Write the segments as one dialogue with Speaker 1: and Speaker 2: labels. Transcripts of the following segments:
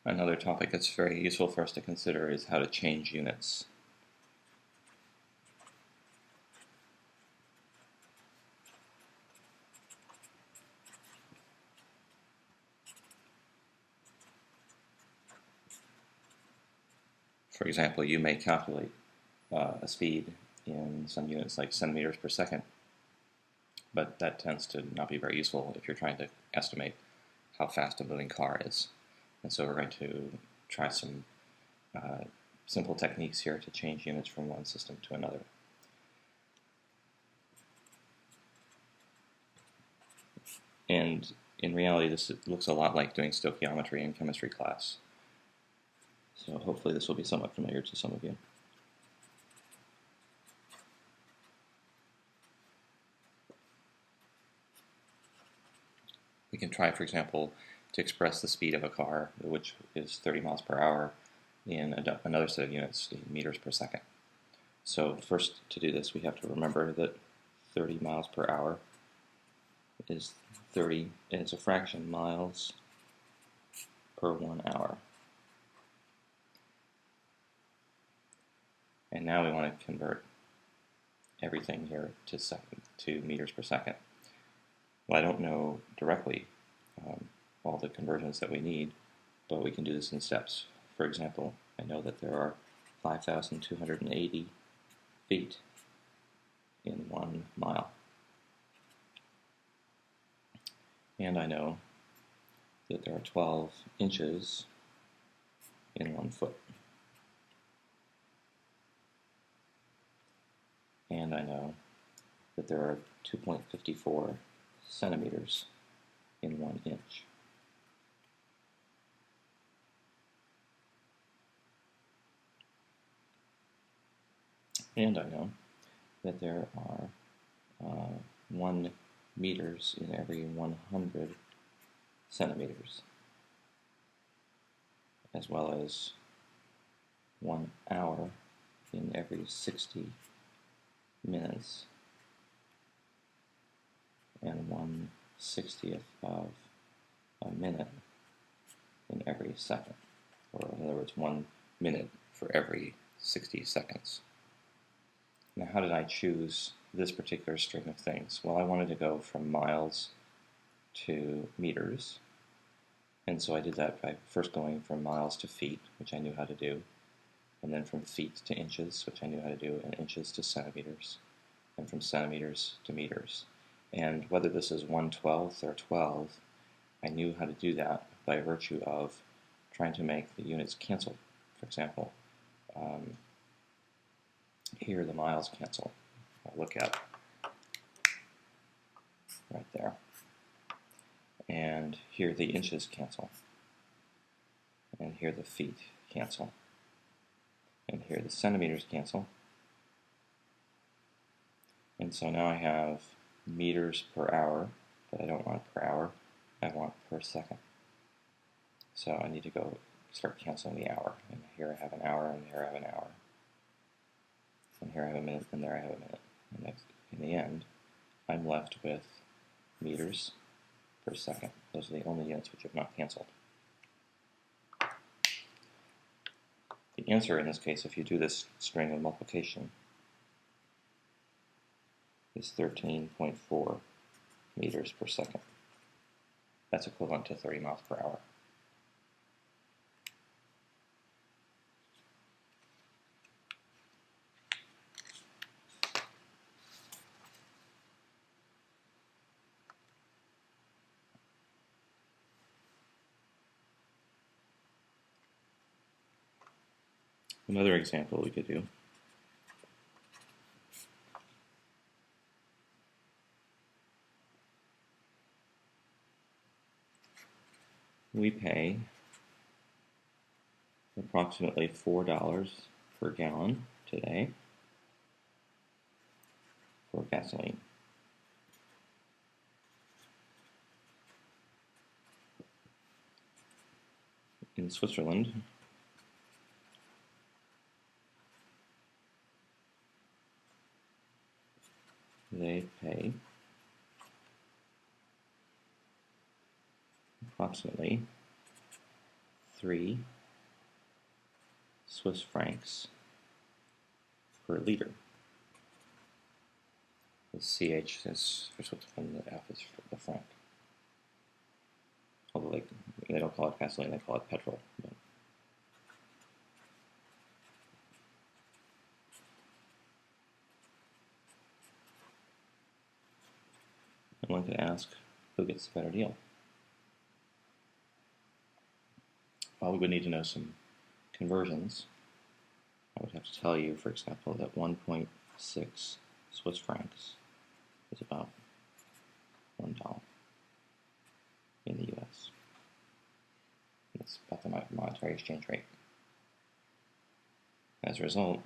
Speaker 1: Another topic that's very useful for us to consider is how to change units. For example, you may calculate a speed in some units like centimeters per second, but that tends to not be very useful if you're trying to estimate how fast a moving car is. And so we're going to try some simple techniques here to change units from one system to another. And in reality, this looks a lot like doing stoichiometry in chemistry class. So hopefully this will be somewhat familiar to some of you. We can try, for example, to express the speed of a car, which is 30 miles per hour, in another set of units, in meters per second. So first, to do this, we have to remember that 30 miles per hour is 30, and it's a fraction, miles per 1 hour. And now we want to convert everything here to meters per second. Well, I don't know directly all the conversions that we need, but we can do this in steps. For example, I know that there are 5,280 feet in 1 mile. And I know that there are 12 inches in 1 foot. And I know that there are 2.54 centimeters in 1 inch. And I know that there are 1 meters in every 100 centimeters, as well as 1 hour in every 60 minutes, and 1/60th of a minute in every second, or in other words, 1 minute for every 60 seconds. Now, how did I choose this particular string of things? Well, I wanted to go from miles to meters, and so I did that by first going from miles to feet, which I knew how to do, and then from feet to inches, which I knew how to do, and inches to centimeters, and from centimeters to meters. And whether this is 1/12 or 12, I knew how to do that by virtue of trying to make the units cancel. For example, here the miles cancel. I'll look at right there. And here the inches cancel. And here the feet cancel. And here the centimeters cancel. And so now I have meters per hour, but I don't want per hour, I want per second. So I need to go start canceling the hour. And here I have an hour, and here I have an hour. And here I have a minute, and there I have a minute. And in the end, I'm left with meters per second. Those are the only units which have not canceled. The answer in this case, if you do this string of multiplication, is 13.4 meters per second. That's equivalent to 30 miles per hour. Another example we could do we pay approximately $4 per gallon today for gasoline. In Switzerland, they pay approximately 3 Swiss francs per liter. The CH is for Switzerland, the F is for the franc. Although they don't call it gasoline, they call it petrol. But and one could ask, who gets the better deal? Well, we would need to know some conversions. I would have to tell you, for example, that 1.6 Swiss francs is about $1 in the US. That's about the monetary exchange rate. As a result,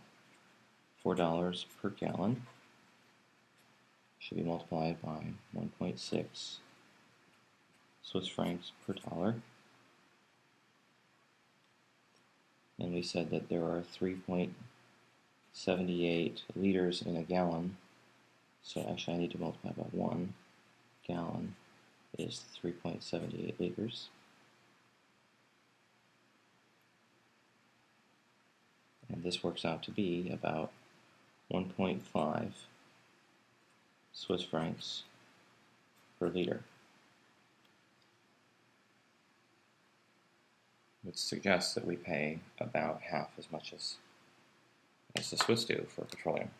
Speaker 1: $4 per gallon should be multiplied by 1.6 Swiss francs per dollar. And we said that there are 3.78 liters in a gallon. So actually I need to multiply by 1 gallon is 3.78 liters. And this works out to be about 1.5 Swiss francs per liter, which suggests that we pay about half as much as the Swiss do for petroleum.